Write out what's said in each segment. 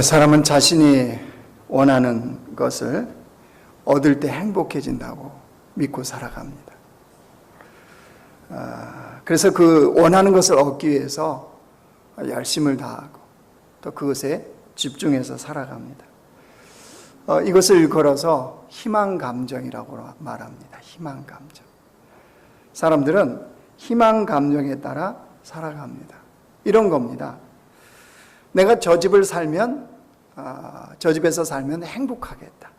사람은 자신이 원하는 것을 얻을 때 행복해진다고 믿고 살아갑니다. 그래서 그 원하는 것을 얻기 위해서 열심을 다하고 또 그것에 집중해서 살아갑니다. 이것을 일컬어서 희망감정이라고 말합니다. 희망감정. 사람들은 희망감정에 따라 살아갑니다. 이런 겁니다. 내가 저 집을 살면, 저 집에서 살면 행복하겠다.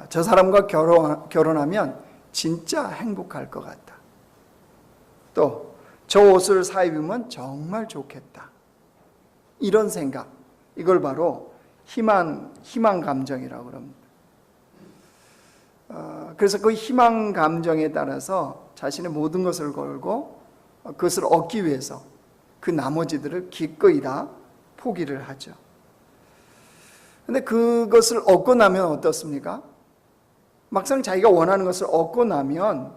저 사람과 결혼하면 진짜 행복할 것 같다. 또, 저 옷을 사 입으면 정말 좋겠다. 이런 생각, 이걸 바로 희망 감정이라고 그럽니다. 그래서 그 희망 감정에 따라서 자신의 모든 것을 걸고 그것을 얻기 위해서 그 나머지들을 기꺼이 다 포기를 하죠. 근데 그것을 얻고 나면 어떻습니까? 막상 자기가 원하는 것을 얻고 나면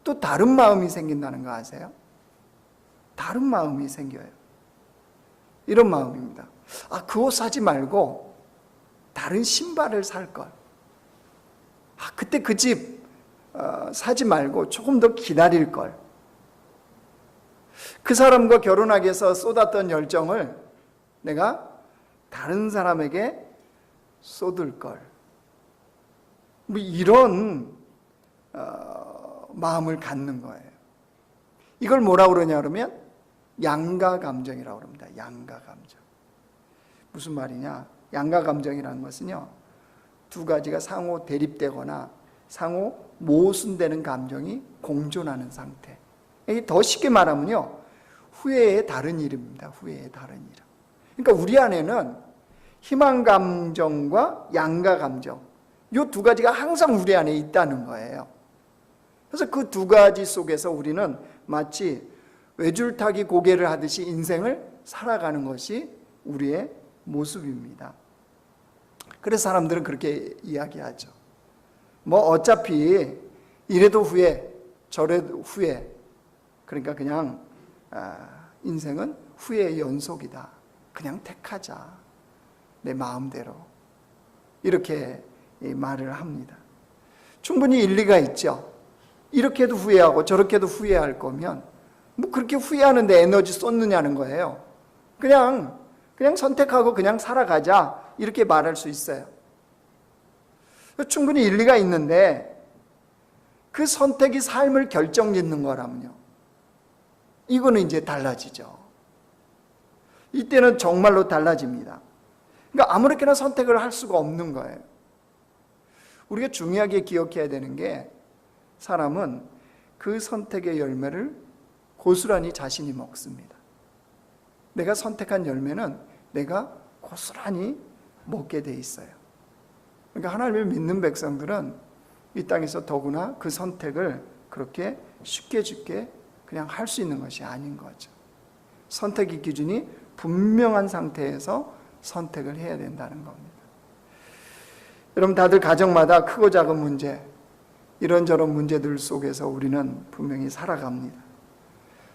또 다른 마음이 생긴다는 거 아세요? 다른 마음이 생겨요. 이런 마음입니다. 그 옷 사지 말고 다른 신발을 살 걸. 그때 그 집 사지 말고 조금 더 기다릴 걸. 그 사람과 결혼하기 위해서 쏟았던 열정을 내가 다른 사람에게 쏟을 걸. 이런 마음을 갖는 거예요. 이걸 뭐라고 그러냐 그러면 양가 감정이라고 합니다. 양가 감정. 무슨 말이냐? 양가 감정이라는 것은요, 두 가지가 상호 대립되거나 상호 모순되는 감정이 공존하는 상태. 더 쉽게 말하면요, 후회의 다른 이름입니다. 후회의 다른 이름. 그러니까 우리 안에는 희망 감정과 양가 감정, 이 두 가지가 항상 우리 안에 있다는 거예요. 그래서 그 두 가지 속에서 우리는 마치 외줄타기 고개를 하듯이 인생을 살아가는 것이 우리의 모습입니다. 그래서 사람들은 그렇게 이야기하죠. 어차피 이래도 후회, 저래도 후회. 그러니까 그냥 인생은 후회의 연속이다. 그냥 택하자. 내 마음대로. 이렇게 말을 합니다. 충분히 일리가 있죠. 이렇게도 후회하고 저렇게도 후회할 거면 그렇게 후회하는데 에너지 쏟느냐는 거예요. 그냥 선택하고 그냥 살아가자. 이렇게 말할 수 있어요. 충분히 일리가 있는데 그 선택이 삶을 결정짓는 거라면요, 이거는 이제 달라지죠. 이때는 정말로 달라집니다. 그러니까 아무렇게나 선택을 할 수가 없는 거예요. 우리가 중요하게 기억해야 되는 게, 사람은 그 선택의 열매를 고스란히 자신이 먹습니다. 내가 선택한 열매는 내가 고스란히 먹게 돼 있어요. 그러니까 하나님을 믿는 백성들은 이 땅에서 더구나 그 선택을 그렇게 쉽게 그냥 할 수 있는 것이 아닌 거죠. 선택의 기준이 분명한 상태에서 선택을 해야 된다는 겁니다. 여러분, 다들 가정마다 크고 작은 문제, 이런저런 문제들 속에서 우리는 분명히 살아갑니다.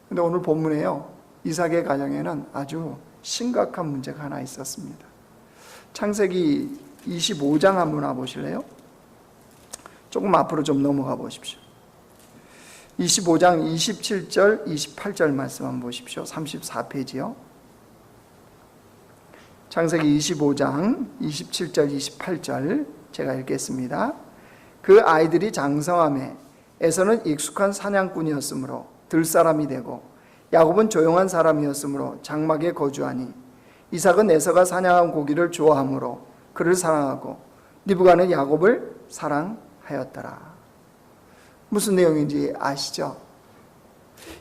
그런데 오늘 본문에요, 이삭의 가정에는 아주 심각한 문제가 하나 있었습니다. 창세기 25장 한번 와보실래요? 조금 앞으로 좀 넘어가 보십시오. 25장 27절, 28절 말씀 한번 보십시오. 34페이지요. 창세기 25장 27절, 28절 제가 읽겠습니다. 그 아이들이 장성함에 에서는 익숙한 사냥꾼이었으므로 들사람이 되고 야곱은 조용한 사람이었으므로 장막에 거주하니 이삭은 에서가 사냥한 고기를 좋아하므로 그를 사랑하고 리브가는 야곱을 사랑하였더라. 무슨 내용인지 아시죠?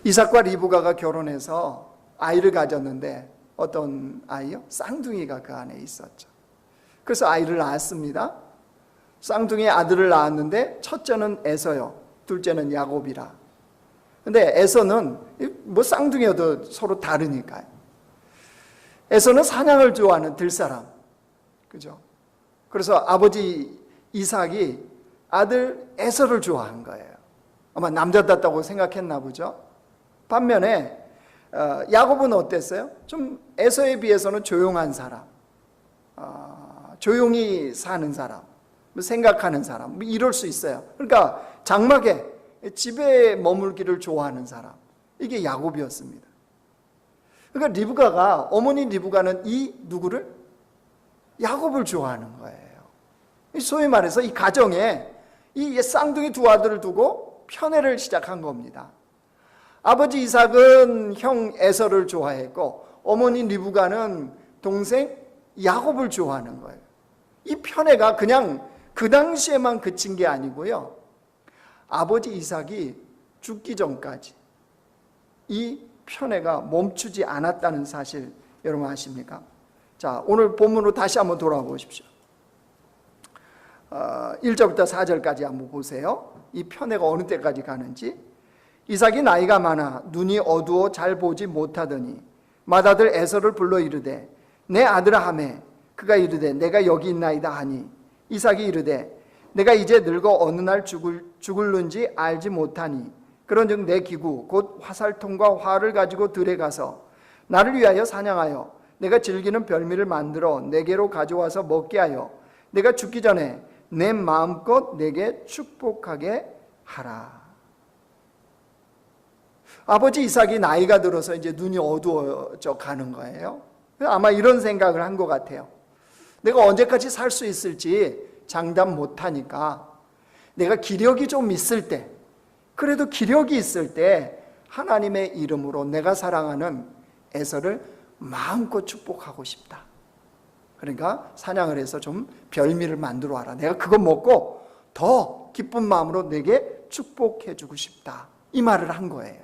이삭과 리브가가 결혼해서 아이를 가졌는데 어떤 아이요? 쌍둥이가 그 안에 있었죠. 그래서 아이를 낳았습니다. 쌍둥이 아들을 낳았는데 첫째는 에서요, 둘째는 야곱이라. 근데 에서는 쌍둥이여도 서로 다르니까요. 에서는 사냥을 좋아하는 들사람, 그죠? 그래서 아버지 이삭이 아들 에서를 좋아한 거예요. 아마 남자답다고 생각했나 보죠. 반면에 야곱은 어땠어요? 좀 에서에 비해서는 조용한 사람, 조용히 사는 사람, 생각하는 사람, 이럴 수 있어요. 그러니까 장막에 집에 머물기를 좋아하는 사람, 이게 야곱이었습니다. 그러니까 리브가가, 어머니 리브가는 이 누구를? 야곱을 좋아하는 거예요. 소위 말해서 이 가정에 이 쌍둥이 두 아들을 두고 편애를 시작한 겁니다. 아버지 이삭은 형 에서를 좋아했고 어머니 리브가는 동생 야곱을 좋아하는 거예요. 이 편애가 그냥 그 당시에만 그친 게 아니고요, 아버지 이삭이 죽기 전까지 이 편애가 멈추지 않았다는 사실 여러분 아십니까? 자, 오늘 본문으로 다시 한번 돌아와 보십시오. 1절부터 4절까지 한번 보세요. 이 편애가 어느 때까지 가는지. 이삭이 나이가 많아 눈이 어두워 잘 보지 못하더니 맏아들 에서를 불러 이르되 내 아들아 하매 그가 이르되 내가 여기 있나이다 하니 이삭이 이르되 내가 이제 늙어 어느 날 죽을는지 알지 못하니 그런즉 내 기구 곧 화살통과 활을 가지고 들에 가서 나를 위하여 사냥하여 내가 즐기는 별미를 만들어 내게로 가져와서 먹게 하여 내가 죽기 전에 내 마음껏 내게 축복하게 하라. 아버지 이삭이 나이가 들어서 이제 눈이 어두워져 가는 거예요. 아마 이런 생각을 한 것 같아요. 내가 언제까지 살 수 있을지 장담 못하니까 내가 기력이 좀 있을 때, 그래도 기력이 있을 때 하나님의 이름으로 내가 사랑하는 에서를 마음껏 축복하고 싶다. 그러니까 사냥을 해서 좀 별미를 만들어 와라. 내가 그거 먹고 더 기쁜 마음으로 내게 축복해 주고 싶다. 이 말을 한 거예요.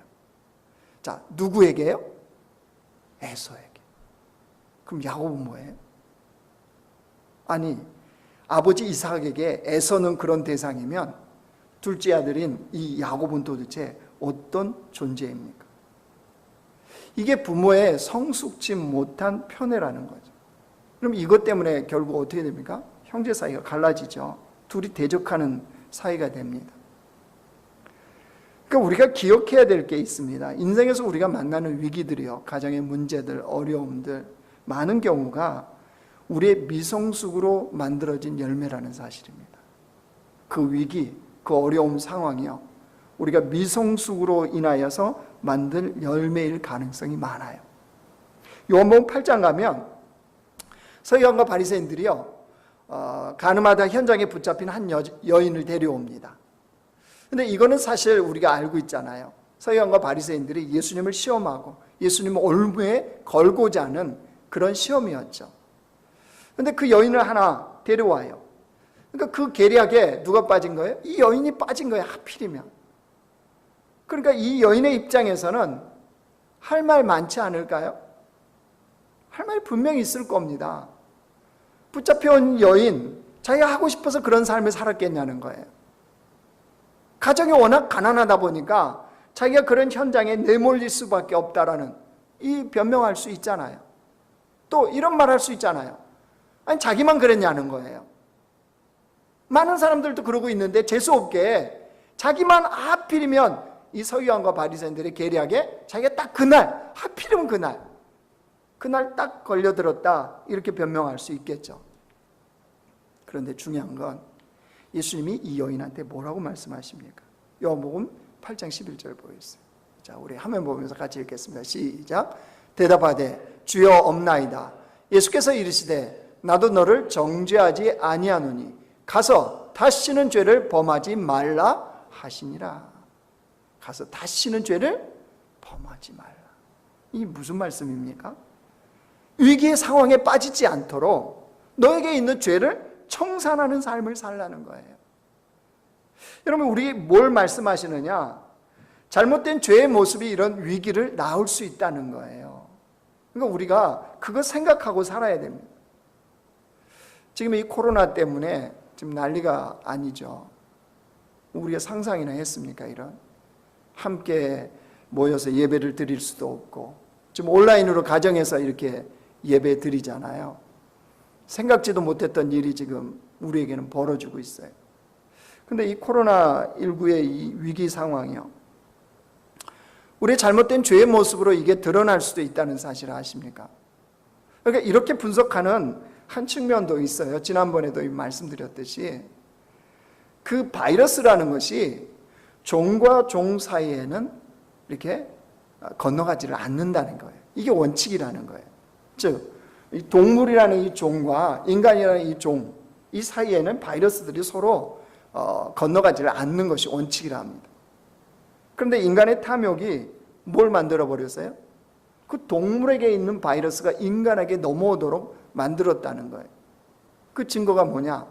자, 누구에게요? 에서에게. 그럼 야곱은 뭐예요? 아니, 아버지 이삭에게 에서는 그런 대상이면 둘째 아들인 이 야곱은 도대체 어떤 존재입니까? 이게 부모의 성숙지 못한 편애라는 거죠. 그럼 이것 때문에 결국 어떻게 됩니까? 형제 사이가 갈라지죠. 둘이 대적하는 사이가 됩니다. 그러니까 우리가 기억해야 될 게 있습니다. 인생에서 우리가 만나는 위기들이요, 가정의 문제들, 어려움들, 많은 경우가 우리의 미성숙으로 만들어진 열매라는 사실입니다. 그 위기, 그 어려움 상황이요, 우리가 미성숙으로 인하여서 만들 열매일 가능성이 많아요. 요한복음 8장 가면 서기관과 바리새인들이요, 가늠하다 현장에 붙잡힌 한 여인을 데려옵니다. 근데 이거는 사실 우리가 알고 있잖아요. 서기관과 바리새인들이 예수님을 시험하고 예수님을 올무에 걸고자 하는 그런 시험이었죠. 근데 그 여인을 하나 데려와요. 그러니까 그 계략에 누가 빠진 거예요? 이 여인이 빠진 거예요, 하필이면. 그러니까 이 여인의 입장에서는 할 말 많지 않을까요? 할 말 분명히 있을 겁니다. 붙잡혀온 여인, 자기가 하고 싶어서 그런 삶을 살았겠냐는 거예요. 가정이 워낙 가난하다 보니까 자기가 그런 현장에 내몰릴 수밖에 없다라는 이 변명할 수 있잖아요. 또 이런 말 할 수 있잖아요. 아니, 자기만 그랬냐는 거예요. 많은 사람들도 그러고 있는데 재수없게 자기만 하필이면 이 서기관과 바리새인들의 계략에 자기가 딱 그날, 하필이면 그날 딱 걸려들었다, 이렇게 변명할 수 있겠죠. 그런데 중요한 건 예수님이 이 여인한테 뭐라고 말씀하십니까? 요한복음 8장 11절 보겠어요. 자, 우리 화면 보면서 같이 읽겠습니다. 시작. 대답하되 주여 없나이다. 예수께서 이르시되 나도 너를 정죄하지 아니하노니 가서 다시는 죄를 범하지 말라 하시니라. 가서 다시는 죄를 범하지 말라. 이 무슨 말씀입니까? 위기의 상황에 빠지지 않도록 너에게 있는 죄를 청산하는 삶을 살라는 거예요. 여러분, 우리 뭘 말씀하시느냐? 잘못된 죄의 모습이 이런 위기를 낳을 수 있다는 거예요. 그러니까 우리가 그거 생각하고 살아야 됩니다. 지금 이 코로나 때문에 지금 난리가 아니죠. 우리가 상상이나 했습니까? 이런 함께 모여서 예배를 드릴 수도 없고, 지금 온라인으로 가정에서 이렇게 예배 드리잖아요. 생각지도 못했던 일이 지금 우리에게는 벌어지고 있어요. 근데 이 코로나19의 이 위기 상황이요, 우리의 잘못된 죄의 모습으로 이게 드러날 수도 있다는 사실을 아십니까? 그러니까 이렇게 분석하는 한 측면도 있어요. 지난번에도 말씀드렸듯이 그 바이러스라는 것이 종과 종 사이에는 이렇게 건너가지를 않는다는 거예요. 이게 원칙이라는 거예요. 즉, 이 동물이라는 이 종과 인간이라는 이 종, 이 사이에는 바이러스들이 서로 건너가지를 않는 것이 원칙이라 합니다. 그런데 인간의 탐욕이 뭘 만들어 버렸어요? 그 동물에게 있는 바이러스가 인간에게 넘어오도록 만들었다는 거예요. 그 증거가 뭐냐?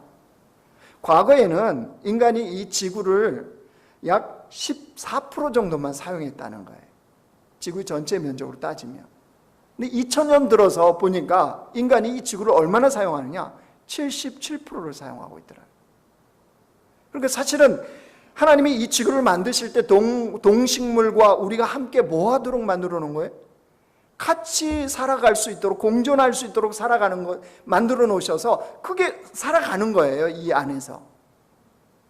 과거에는 인간이 이 지구를 약 14% 정도만 사용했다는 거예요. 지구 전체 면적으로 따지면. 근데 2000년 들어서 보니까 인간이 이 지구를 얼마나 사용하느냐? 77%를 사용하고 있더라고요. 그러니까 사실은 하나님이 이 지구를 만드실 때 동식물과 우리가 함께 뭐하도록 만들어 놓은 거예요? 같이 살아갈 수 있도록, 공존할 수 있도록 살아가는 거 만들어 놓으셔서 그게 살아가는 거예요, 이 안에서.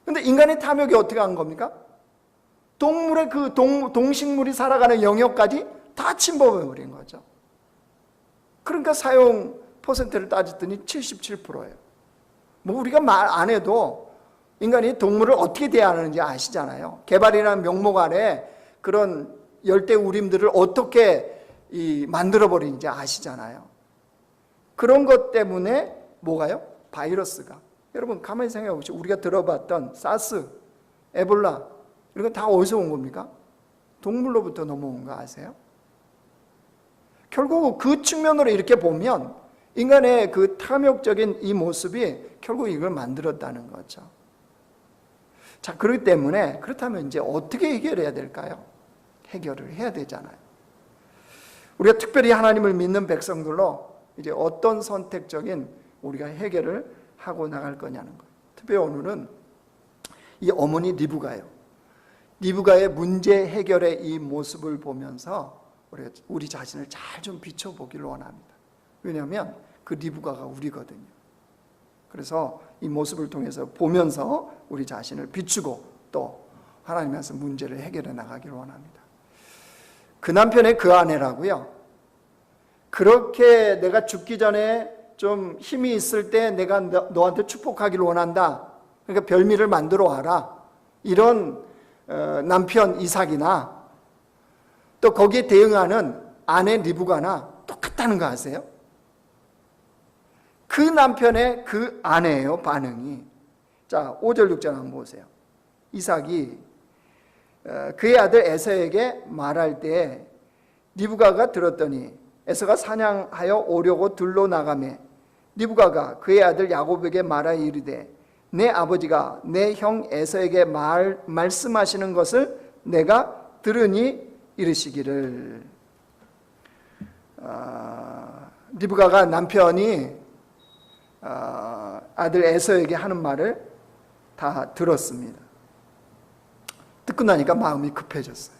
근데 인간의 탐욕이 어떻게 한 겁니까? 동물의 그 동식물이 살아가는 영역까지 다 침범해 버린 거죠. 그러니까 사용 퍼센트를 따졌더니 77%예요. 뭐 우리가 말 안 해도 인간이 동물을 어떻게 대하는지 아시잖아요. 개발이라는 명목 아래 그런 열대우림들을 어떻게 만들어버리는지 아시잖아요. 그런 것 때문에 뭐가요? 바이러스가. 여러분 가만히 생각해 보시죠. 우리가 들어봤던 사스, 에볼라 이런 건 다 어디서 온 겁니까? 동물로부터 넘어온 거 아세요? 결국 그 측면으로 이렇게 보면 인간의 그 탐욕적인 이 모습이 결국 이걸 만들었다는 거죠. 자, 그렇기 때문에 그렇다면 이제 어떻게 해결해야 될까요? 해결을 해야 되잖아요. 우리가 특별히 하나님을 믿는 백성들로 이제 어떤 선택적인 우리가 해결을 하고 나갈 거냐는 거예요. 특별히 오늘은 이 어머니 리브가요. 리브가의 문제 해결의 이 모습을 보면서 우리 자신을 잘 좀 비춰보기를 원합니다. 왜냐하면 그 리브가가 우리거든요. 그래서 이 모습을 통해서 보면서 우리 자신을 비추고 또 하나님께서 문제를 해결해 나가기를 원합니다. 그 남편의 그 아내라고요. 그렇게 내가 죽기 전에 좀 힘이 있을 때 내가 너한테 축복하기를 원한다. 그러니까 별미를 만들어 와라. 이런 남편 이삭이나 또 거기에 대응하는 아내 리브가나 똑같다는 거 아세요? 그 남편의 그 아내예요, 반응이. 자, 5절 6절 한번 보세요. 이삭이 그의 아들 에서에게 말할 때 리브가가 들었더니 에서가 사냥하여 오려고 들로 나가매 리브가가 그의 아들 야곱에게 말하여 이르되 내 아버지가 내 형 에서에게 말씀하시는 것을 내가 들으니 이르시기를. 리브가가 남편이 아들 에서에게 하는 말을 다 들었습니다. 듣고 나니까 마음이 급해졌어요.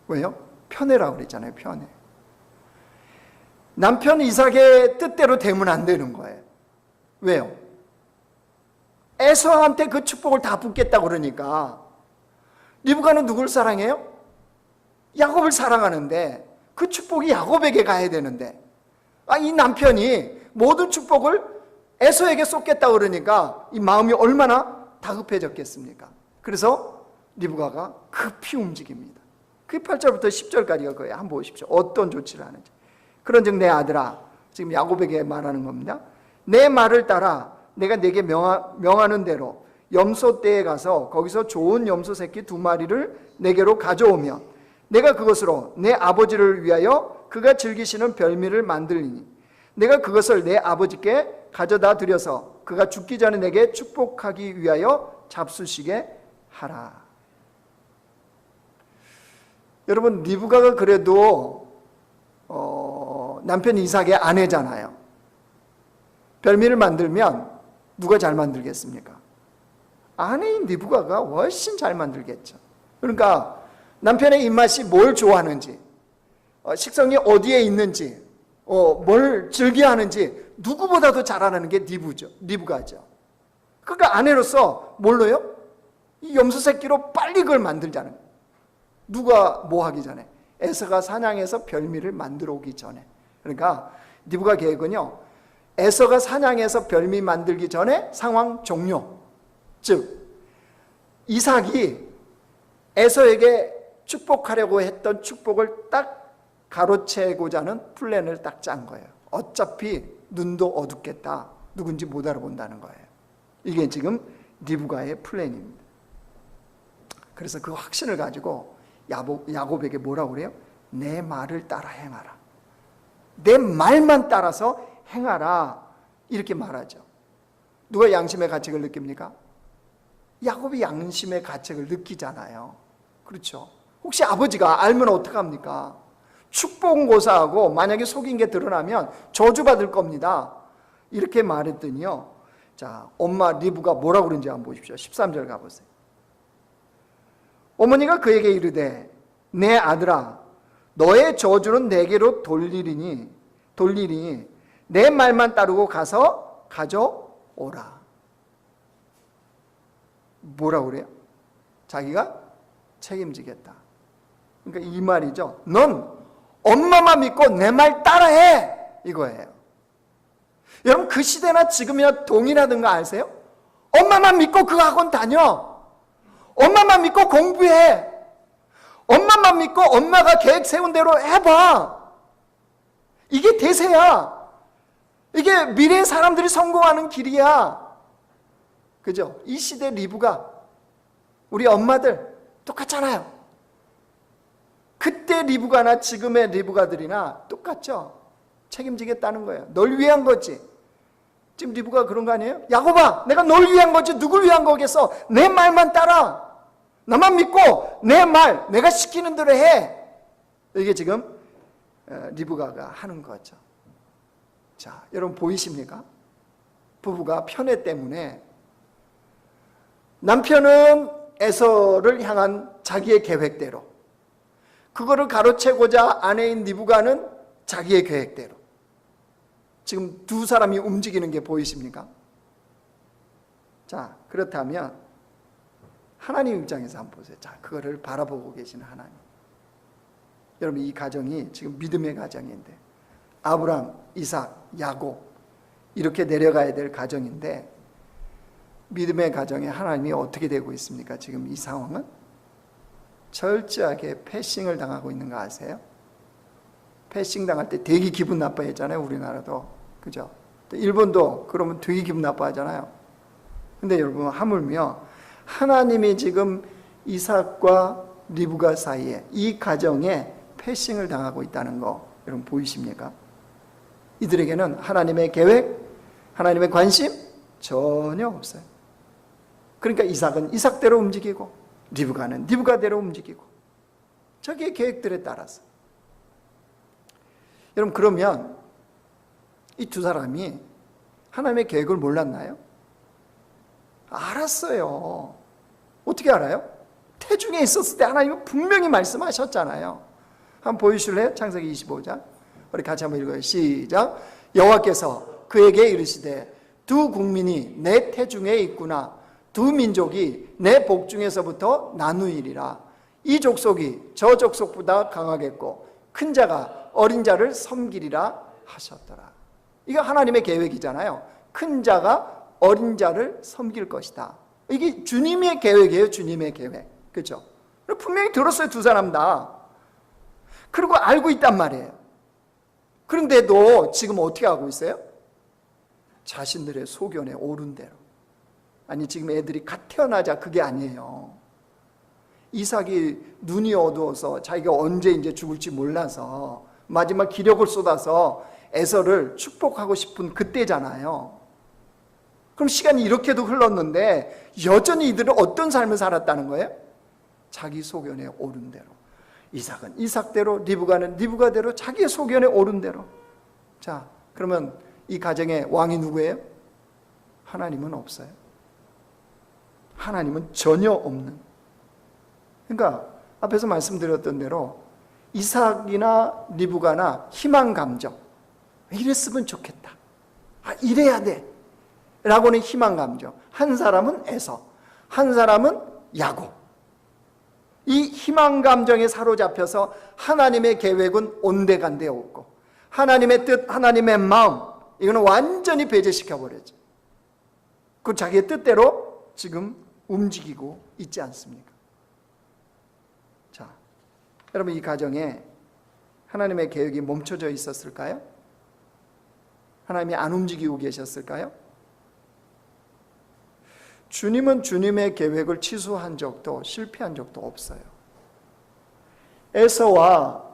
왜요? 편애라고 그랬잖아요. 편애. 남편 이삭의 뜻대로 되면 안 되는 거예요. 왜요? 에서한테 그 축복을 다 붓겠다고 그러니까 리브가는 누굴 사랑해요? 야곱을 사랑하는데 그 축복이 야곱에게 가야 되는데 이 남편이 모든 축복을 에서에게 쏟겠다고 그러니까 이 마음이 얼마나 다급해졌겠습니까? 그래서 리브가가 급히 움직입니다. 그 8절부터 10절까지가 거예요. 한번 보십시오. 어떤 조치를 하는지. 그런즉 내 아들아, 지금 야곱에게 말하는 겁니다. 내 말을 따라 내가 네게 명하는 대로 염소떼에 가서 거기서 좋은 염소 새끼 2마리를 내게로 가져오면 내가 그것으로 내 아버지를 위하여 그가 즐기시는 별미를 만들리니 내가 그것을 내 아버지께 가져다 드려서 그가 죽기 전에 내게 축복하기 위하여 잡수시게 하라. 여러분, 리브가가 그래도 남편 이삭의 아내잖아요. 별미를 만들면 누가 잘 만들겠습니까? 아내인 리브가가 훨씬 잘 만들겠죠. 그러니까 남편의 입맛이 뭘 좋아하는지, 식성이 어디에 있는지, 뭘 즐겨하는지 누구보다도 잘 아는 게 리브가죠. 그러니까 아내로서 뭘로요? 이 염소 새끼로 빨리 그걸 만들자는 거예요. 누가 뭐 하기 전에? 에서가 사냥해서 별미를 만들어 오기 전에. 그러니까 리브가 계획은요, 에서가 사냥해서 별미 만들기 전에 상황 종료. 즉 이삭이 에서에게 축복하려고 했던 축복을 딱 가로채고자 하는 플랜을 딱 짠 거예요. 어차피 눈도 어둡겠다. 누군지 못 알아본다는 거예요. 이게 지금 리브가의 플랜입니다. 그래서 그 확신을 가지고 야곱에게 뭐라고 그래요? 내 말을 따라 행하라. 내 말만 따라서 행하라. 이렇게 말하죠. 누가 양심의 가책을 느낍니까? 야곱이 양심의 가책을 느끼잖아요. 그렇죠? 혹시 아버지가 알면 어떡합니까? 축복은 고사하고 만약에 속인 게 드러나면 저주받을 겁니다. 이렇게 말했더니요, 자, 엄마 리브가 뭐라고 그런지 한번 보십시오. 13절 가보세요. 어머니가 그에게 이르되 내 아들아 너의 저주는 내게로 돌리리니 내 말만 따르고 가서 가져오라. 뭐라고 그래요? 자기가 책임지겠다. 그러니까 이 말이죠. 넌 엄마만 믿고 내 말 따라해, 이거예요. 여러분 그 시대나 지금이나 동일하던 거 아세요? 엄마만 믿고 그 학원 다녀. 엄마만 믿고 공부해. 엄마만 믿고 엄마가 계획 세운 대로 해봐. 이게 대세야. 이게 미래의 사람들이 성공하는 길이야. 그죠? 이 시대 리브가 우리 엄마들 똑같잖아요. 그때 리브가나 지금의 리브가들이나 똑같죠? 책임지겠다는 거예요. 널 위한 거지. 지금 리브가 그런 거 아니에요? 야곱아, 내가 널 위한 거지 누굴 위한 거겠어? 내 말만 따라. 나만 믿고 내 말, 내가 시키는 대로 해. 이게 지금 리브가가 하는 거죠. 자, 여러분 보이십니까? 부부가 편애 때문에 남편은 에서를 향한 자기의 계획대로, 그거를 가로채고자 아내인 리브가는 자기의 계획대로. 지금 두 사람이 움직이는 게 보이십니까? 자, 그렇다면 하나님 입장에서 한번 보세요. 자, 그거를 바라보고 계시는 하나님. 여러분 이 가정이 지금 믿음의 가정인데 아브람, 이삭, 야곱 이렇게 내려가야 될 가정인데 믿음의 가정에 하나님이 어떻게 되고 있습니까? 지금 이 상황은 철저하게 패싱을 당하고 있는 거 아세요? 패싱 당할 때 되게 기분 나빠했잖아요. 우리나라도. 그죠? 일본도 그러면 되게 기분 나빠하잖아요. 근데 여러분 하물며 하나님이 지금 이삭과 리브가 사이에 이 가정에 패싱을 당하고 있다는 거 여러분 보이십니까? 이들에게는 하나님의 계획, 하나님의 관심 전혀 없어요. 그러니까 이삭은 이삭대로 움직이고 리브가는 리브가대로 움직이고 자기의 계획들에 따라서. 여러분 그러면 이 두 사람이 하나님의 계획을 몰랐나요? 알았어요. 어떻게 알아요? 태중에 있었을 때 하나님은 분명히 말씀하셨잖아요. 한번 보여주실래요? 창세기 25장 우리 같이 한번 읽어요. 시작. 여호와께서 그에게 이르시되 두 국민이 내 태중에 있구나. 두 민족이 내 복중에서부터 나누이리라. 이 족속이 저 족속보다 강하겠고 큰 자가 어린 자를 섬기리라 하셨더라. 이거 하나님의 계획이잖아요. 큰 자가 어린 자를 섬길 것이다. 이게 주님의 계획이에요. 주님의 계획. 그렇죠? 분명히 들었어요. 두 사람 다. 그리고 알고 있단 말이에요. 그런데도 지금 어떻게 하고 있어요? 자신들의 소견에 오른 대로. 아니 지금 애들이 갓 태어나자 그게 아니에요. 이삭이 눈이 어두워서 자기가 언제 이제 죽을지 몰라서 마지막 기력을 쏟아서 에서를 축복하고 싶은 그때잖아요. 그럼 시간이 이렇게도 흘렀는데 여전히 이들은 어떤 삶을 살았다는 거예요? 자기 소견에 오른 대로. 이삭은 이삭대로, 리브가는 리브가대로, 자기의 소견에 오른 대로. 자, 그러면 이 가정의 왕이 누구예요? 하나님은 없어요. 하나님은 전혀 없는. 그러니까 앞에서 말씀드렸던 대로 이삭이나 리브가나 희망 감정, 이랬으면 좋겠다, 이래야 돼 라고는 희망 감정. 한 사람은 에서, 한 사람은 야곱. 이 희망 감정에 사로잡혀서 하나님의 계획은 온데간데 없고 하나님의 뜻, 하나님의 마음, 이거는 완전히 배제시켜 버렸죠. 그 자기의 뜻대로 지금 움직이고 있지 않습니까? 자, 여러분, 이 가정에 하나님의 계획이 멈춰져 있었을까요? 하나님이 안 움직이고 계셨을까요? 주님은 주님의 계획을 취소한 적도 실패한 적도 없어요. 에서와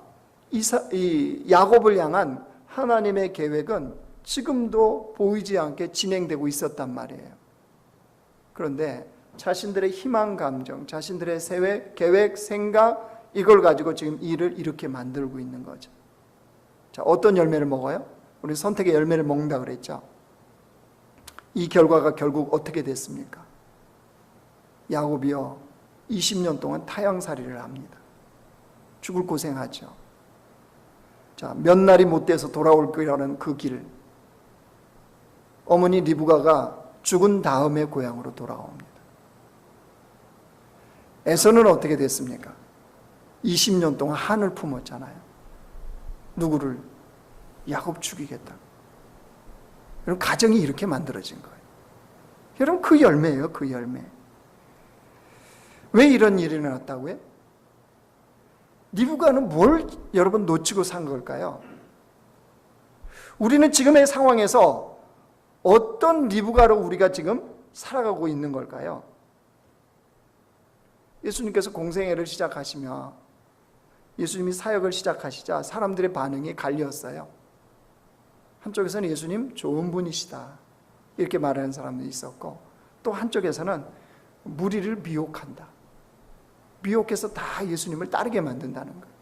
야곱을 향한 하나님의 계획은 지금도 보이지 않게 진행되고 있었단 말이에요. 그런데 자신들의 희망 감정, 자신들의 계획, 생각, 이걸 가지고 지금 일을 이렇게 만들고 있는 거죠. 자, 어떤 열매를 먹어요? 우리 선택의 열매를 먹는다 그랬죠. 이 결과가 결국 어떻게 됐습니까? 야곱이요, 20년 동안 타향살이를 합니다. 죽을 고생하죠. 자, 몇 날이 못 돼서 돌아올 거라는 그 길, 어머니 리브가가 죽은 다음에 고향으로 돌아옵니다. 에서는 어떻게 됐습니까? 20년 동안 한을 품었잖아요. 누구를? 야곱 죽이겠다. 여러분, 가정이 이렇게 만들어진 거예요. 여러분, 그 열매예요, 그 열매. 왜 이런 일이 일어났다고요? 리브가는 뭘 여러분 놓치고 산 걸까요? 우리는 지금의 상황에서 어떤 리브가로 우리가 지금 살아가고 있는 걸까요? 예수님께서 공생애를 시작하시며 예수님이 사역을 시작하시자 사람들의 반응이 갈렸어요. 한쪽에서는 예수님 좋은 분이시다 이렇게 말하는 사람도 있었고, 또 한쪽에서는 무리를 미혹한다, 미혹해서 다 예수님을 따르게 만든다는 거예요.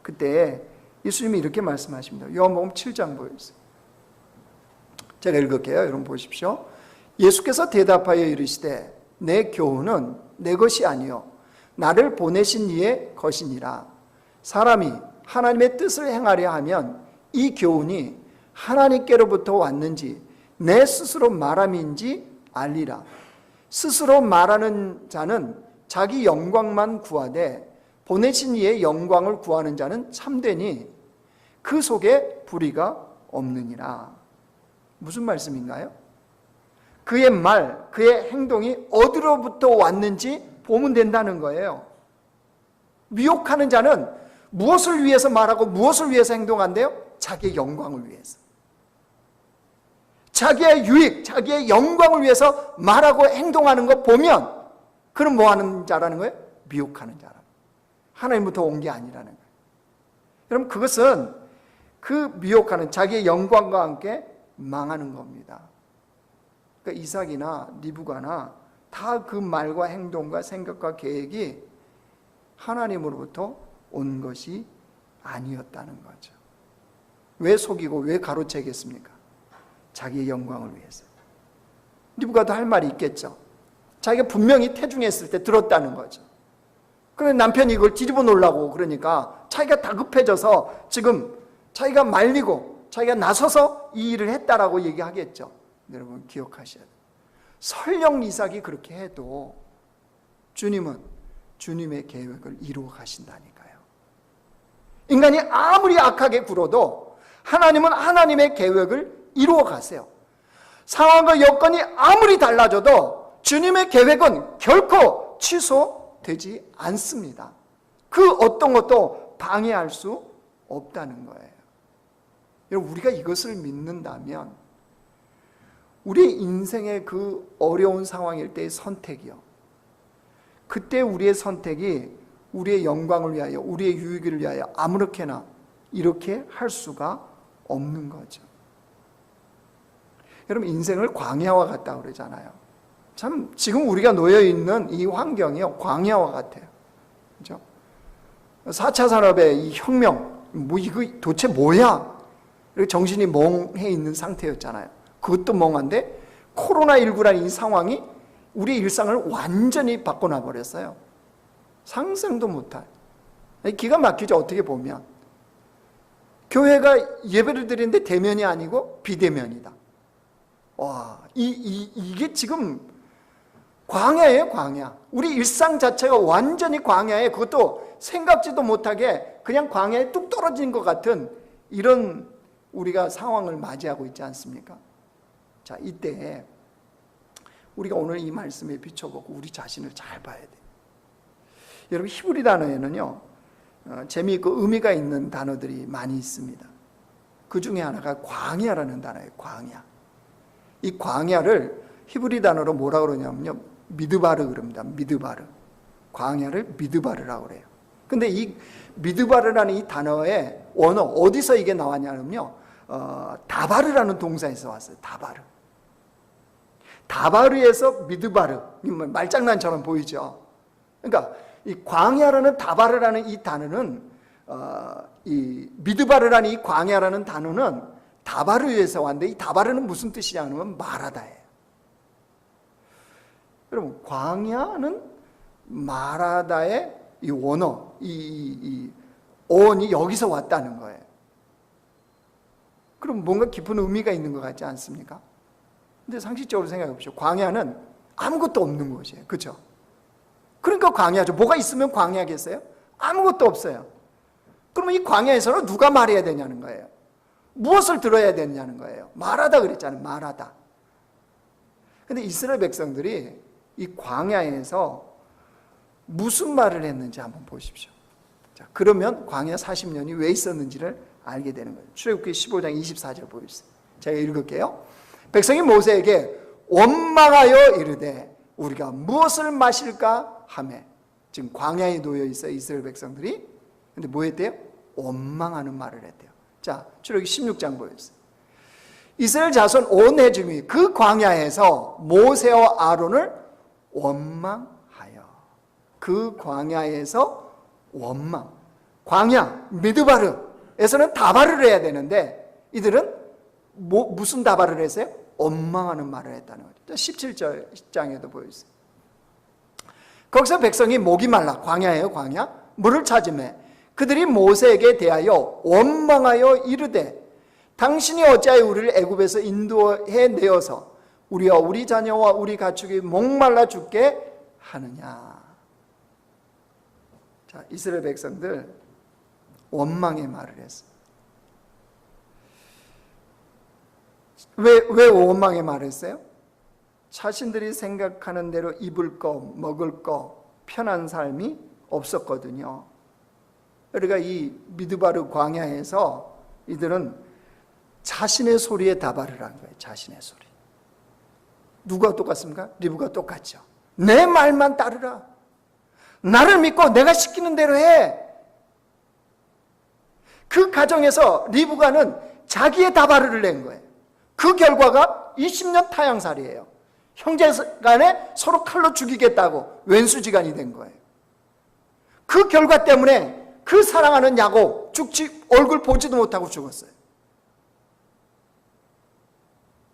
그때 예수님이 이렇게 말씀하십니다. 요한복음 7장 보여주세요. 제가 읽을게요. 여러분 보십시오. 예수께서 대답하여 이르시되 내 교훈은 내 것이 아니요 나를 보내신 이의 것이니라. 사람이 하나님의 뜻을 행하려 하면 이 교훈이 하나님께로부터 왔는지 내 스스로 말함인지 알리라. 스스로 말하는 자는 자기 영광만 구하되 보내신 이의 영광을 구하는 자는 참되니 그 속에 불의가 없느니라. 무슨 말씀인가요? 그의 말, 그의 행동이 어디로부터 왔는지 보면 된다는 거예요. 미혹하는 자는 무엇을 위해서 말하고 무엇을 위해서 행동한대요? 자기의 영광을 위해서. 자기의 유익, 자기의 영광을 위해서 말하고 행동하는 거 보면 그는 뭐 하는 자라는 거예요? 미혹하는 자라는 거예요. 하나님부터 온 게 아니라는 거예요. 여러분, 그것은 그 미혹하는 자기의 영광과 함께 망하는 겁니다. 그러니까 이삭이나 리브가나 다 그 말과 행동과 생각과 계획이 하나님으로부터 온 것이 아니었다는 거죠. 왜 속이고 왜 가로채겠습니까? 자기의 영광을 위해서. 리브가도 할 말이 있겠죠. 자기가 분명히 태중했을 때 들었다는 거죠. 그런데 남편이 이걸 뒤집어 놓으려고 그러니까 자기가 다급해져서 지금 자기가 말리고 자기가 나서서 이 일을 했다라고 얘기하겠죠. 여러분 기억하셔야 돼요. 설령 이삭이 그렇게 해도 주님은 주님의 계획을 이루어 가신다니까요. 인간이 아무리 악하게 굴어도 하나님은 하나님의 계획을 이루어 가세요. 상황과 여건이 아무리 달라져도 주님의 계획은 결코 취소되지 않습니다. 그 어떤 것도 방해할 수 없다는 거예요. 여러분, 우리가 이것을 믿는다면 우리 인생의 그 어려운 상황일 때의 선택이요, 그때 우리의 선택이 우리의 영광을 위하여, 우리의 유익을 위하여 아무렇게나 이렇게 할 수가 없는 거죠. 여러분, 인생을 광야와 같다고 그러잖아요. 참 지금 우리가 놓여 있는 이 환경이요, 광야와 같아요. 그렇죠? 4차 산업의 이 혁명, 뭐 이거 도대체 뭐야? 이렇게 정신이 멍해 있는 상태였잖아요. 그것도 멍한데 코로나19라는 이 상황이 우리의 일상을 완전히 바꿔놔 버렸어요. 상상도 못할. 기가 막히죠, 어떻게 보면. 교회가 예배를 드리는데 대면이 아니고 비대면이다. 와, 이게 지금 광야예요, 광야. 우리 일상 자체가 완전히 광야에, 그것도 생각지도 못하게 그냥 광야에 뚝 떨어진 것 같은 이런 우리가 상황을 맞이하고 있지 않습니까? 자, 이때 우리가 오늘 이 말씀에 비춰보고 우리 자신을 잘 봐야 돼요. 여러분, 히브리 단어에는요, 재미있고 의미가 있는 단어들이 많이 있습니다. 그 중에 하나가 광야라는 단어예요. 광야. 이 광야를 히브리 단어로 뭐라 그러냐면요, 미드바르 그럽니다. 미드바르. 광야를 미드바르라고 그래요. 근데 이 미드바르라는 이 단어의 원어, 어디서 이게 나왔냐면요, 다바르라는 동사에서 왔어요. 다바르. 다바르에서 미드바르. 말장난처럼 보이죠. 그러니까 이 광야라는 다바르라는 이 단어는, 이 미드바르라는 이 광야라는 단어는 다바르에서 왔는데, 이 다바르는 무슨 뜻이냐 하면 마라다예요. 여러분, 광야는 마라다의 이 원어, 이 어원이 여기서 왔다는 거예요. 그럼 뭔가 깊은 의미가 있는 것 같지 않습니까? 근데 상식적으로 생각해 보십시오. 광야는 아무것도 없는 곳이에요. 그렇죠? 그러니까 광야죠. 뭐가 있으면 광야겠어요? 아무것도 없어요. 그러면 이 광야에서는 누가 말해야 되냐는 거예요. 무엇을 들어야 되냐는 거예요. 말하다 그랬잖아요. 말하다. 근데 이스라엘 백성들이 이 광야에서 무슨 말을 했는지 한번 보십시오. 자, 그러면 광야 40년이 왜 있었는지를 알게 되는 거예요. 출애굽기 15장 24절 보여주세요. 제가 읽을게요. 백성이 모세에게 원망하여 이르되 우리가 무엇을 마실까 하며, 지금 광야에 놓여 있어 이스라엘 백성들이. 근데 뭐 했대요? 원망하는 말을 했대요. 자, 출애굽기 16장 보여주세요. 이스라엘 자손 온 회중이 그 광야에서 모세와 아론을 원망하여. 그 광야에서 원망. 광야 미드바르에서는 다바르를 해야 되는데 이들은 무슨 다바르를 했어요? 원망하는 말을 했다는 거죠. 17장에도 보여주세요. 거기서 백성이 목이 말라, 광야예요, 광야. 물을 찾으매 그들이 모세에게 대하여 원망하여 이르되 당신이 어찌하여 우리를 애굽에서 인도해 내어서 우리와 우리 자녀와 우리 가축이 목말라 죽게 하느냐. 자, 이스라엘 백성들 원망의 말을 했어요. 왜 원망의 말을 했어요? 자신들이 생각하는 대로 입을 거, 먹을 거, 편한 삶이 없었거든요. 그러니까 이 미드바르 광야에서 이들은 자신의 소리에 다발을 한 거예요. 자신의 소리. 누가 똑같습니까? 리브가 똑같죠. 내 말만 따르라. 나를 믿고 내가 시키는 대로 해. 그 가정에서 리브가는 자기의 다바르를 낸 거예요. 그 결과가 20년 타향살이에요. 형제 간에 서로 칼로 죽이겠다고 왼수지간이 된 거예요. 그 결과 때문에 그 사랑하는 야곱 얼굴 보지도 못하고 죽었어요.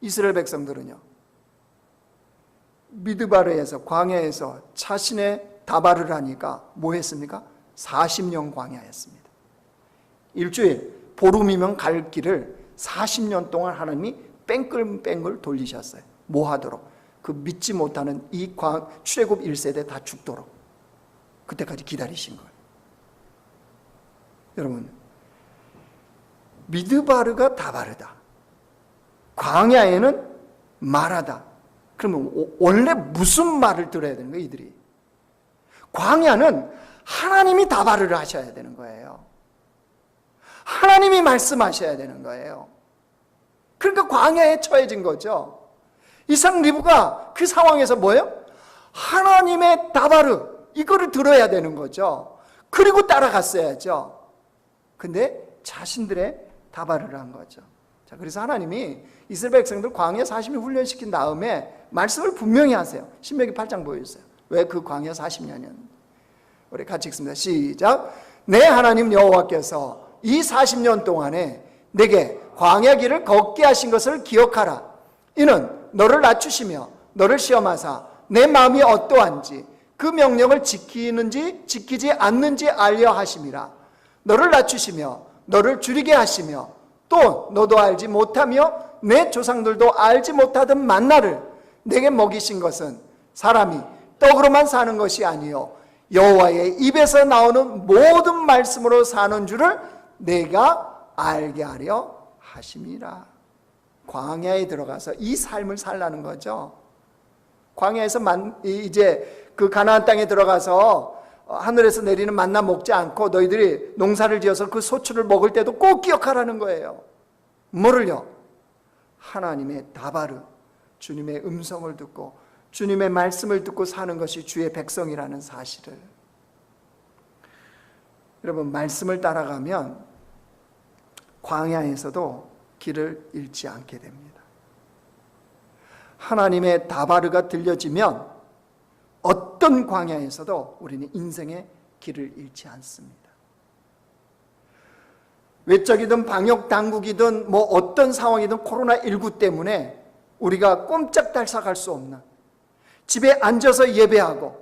이스라엘 백성들은요, 미드바르에서 광야에서 자신의 다바르를 하니까 뭐 했습니까? 40년 광야였습니다. 일주일 보름이면 갈 길을 40년 동안 하나님이 뺑글뺑글 돌리셨어요. 뭐 하도록? 그 믿지 못하는 이 출애굽 1세대 다 죽도록 그때까지 기다리신 거예요. 여러분, 미드바르가 다바르다, 광야에는 말하다. 그러면 원래 무슨 말을 들어야 되는 거예요? 이들이 광야는 하나님이 다바르를 하셔야 되는 거예요. 하나님이 말씀하셔야 되는 거예요. 그러니까 광야에 처해진 거죠. 이삭 리브가 그 상황에서 뭐예요? 하나님의 다바르, 이거를 들어야 되는 거죠. 그리고 따라갔어야죠. 근데 자신들의 다바르를 한 거죠. 자, 그래서 하나님이 이스라엘 백성들 광야 40년 훈련시킨 다음에 말씀을 분명히 하세요. 신명기 8장 보여주세요. 왜 그 광야 40년이었는지. 우리 같이 읽습니다. 시작. 내 하나님 여호와께서 이 40년 동안에 내게 광야 길을 걷게 하신 것을 기억하라. 이는 너를 낮추시며 너를 시험하사 내 마음이 어떠한지 그 명령을 지키는지 지키지 않는지 알려 하심이라. 너를 낮추시며 너를 줄이게 하시며 또 너도 알지 못하며 내 조상들도 알지 못하던 만나를 내게 먹이신 것은 사람이 떡으로만 사는 것이 아니요 여호와의 입에서 나오는 모든 말씀으로 사는 줄을 내가 알게 하려 하심이라. 광야에 들어가서 이 삶을 살라는 거죠. 광야에서 이제 그 가나안 땅에 들어가서 하늘에서 내리는 만나 먹지 않고 너희들이 농사를 지어서 그 소출을 먹을 때도 꼭 기억하라는 거예요. 뭐를요? 하나님의 다바르, 주님의 음성을 듣고 주님의 말씀을 듣고 사는 것이 주의 백성이라는 사실을. 여러분, 말씀을 따라가면 광야에서도 길을 잃지 않게 됩니다. 하나님의 다바르가 들려지면 어떤 광야에서도 우리는 인생의 길을 잃지 않습니다. 외적이든 방역 당국이든 뭐 어떤 상황이든 코로나19 때문에 우리가 꼼짝달싹할 수 없는, 집에 앉아서 예배하고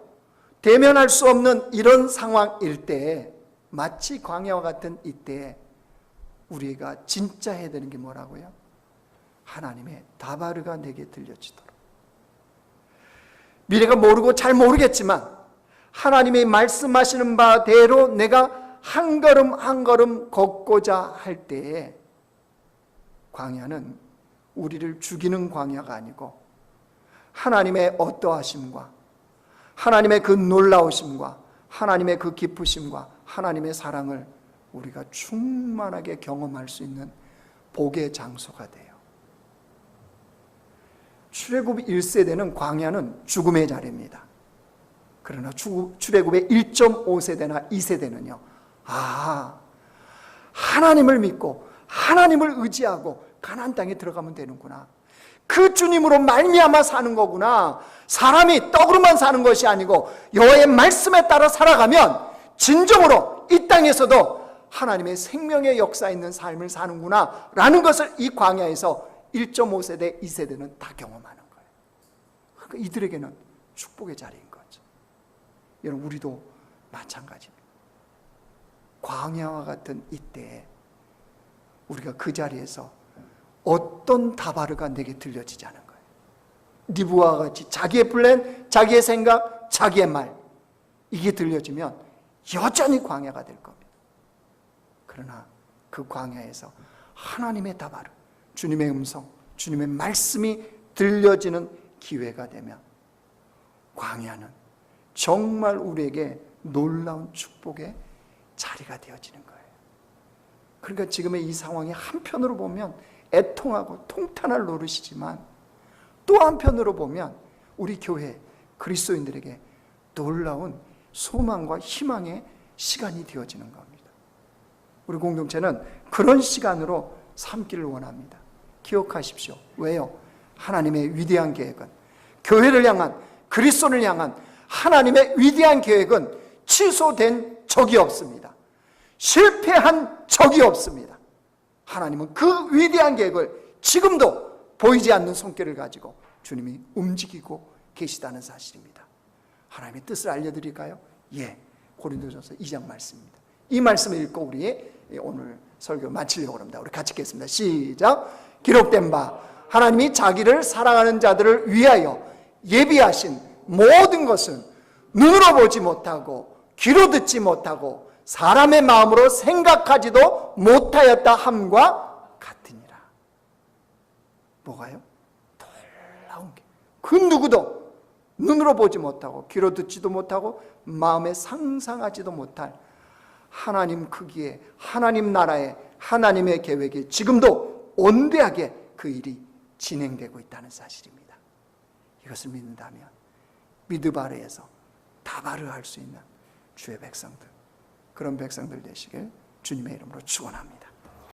대면할 수 없는 이런 상황일 때에, 마치 광야와 같은 이때에 우리가 진짜 해야 되는 게 뭐라고요? 하나님의 다바르가 내게 들려지도록. 미래가 모르고 잘 모르겠지만 하나님의 말씀하시는 바대로 내가 한 걸음 한 걸음 걷고자 할 때에 광야는 우리를 죽이는 광야가 아니고 하나님의 어떠하심과 하나님의 그 놀라우심과 하나님의 그 기쁘심과 하나님의 사랑을 우리가 충만하게 경험할 수 있는 복의 장소가 돼요. 출애굽 1세대는 광야는 죽음의 자리입니다. 그러나 출애굽의 1.5세대나 2세대는요, 하나님을 믿고 하나님을 의지하고 가나안 땅에 들어가면 되는구나, 그 주님으로 말미암아 사는 거구나, 사람이 떡으로만 사는 것이 아니고 여호와의 말씀에 따라 살아가면 진정으로 이 땅에서도 하나님의 생명의 역사 있는 삶을 사는구나 라는 것을 이 광야에서 1.5세대, 2세대는 다 경험하는 거예요. 그러니까 이들에게는 축복의 자리인 거죠. 여러분, 우리도 마찬가지입니다. 광야와 같은 이때에 우리가 그 자리에서 어떤 다바르가 내게 들려지지 않은 거예요. 리브와 같이 자기의 플랜, 자기의 생각, 자기의 말, 이게 들려지면 여전히 광야가 될 겁니다. 그러나 그 광야에서 하나님의 다바르, 주님의 음성, 주님의 말씀이 들려지는 기회가 되면 광야는 정말 우리에게 놀라운 축복의 자리가 되어지는 거예요. 그러니까 지금의 이 상황이 한편으로 보면 애통하고 통탄할 노릇이지만 또 한편으로 보면 우리 교회 그리스도인들에게 놀라운 소망과 희망의 시간이 되어지는 겁니다. 우리 공동체는 그런 시간으로 삼기를 원합니다. 기억하십시오. 왜요? 하나님의 위대한 계획은, 교회를 향한, 그리스도를 향한 하나님의 위대한 계획은 취소된 적이 없습니다. 실패한 적이 없습니다. 하나님은 그 위대한 계획을 지금도 보이지 않는 손길을 가지고 주님이 움직이고 계시다는 사실입니다. 하나님의 뜻을 알려드릴까요? 예, 고린도전서 2장 말씀입니다. 이 말씀을 읽고 우리 오늘 설교 마치려고 합니다. 우리 같이 읽겠습니다. 시작. 기록된 바 하나님이 자기를 사랑하는 자들을 위하여 예비하신 모든 것은 눈으로 보지 못하고 귀로 듣지 못하고 사람의 마음으로 생각하지도 못하였다 함과 같으니라. 뭐가요? 놀라운 게, 그 누구도 눈으로 보지 못하고 귀로 듣지도 못하고 마음에 상상하지도 못할 하나님 크기에, 하나님 나라에, 하나님의 계획에 지금도 온대하게 그 일이 진행되고 있다는 사실입니다. 이것을 믿는다면 미드바르에서 다바르할 수 있는 주의 백성들, 그런 백성들 되시길 주님의 이름으로 축원합니다.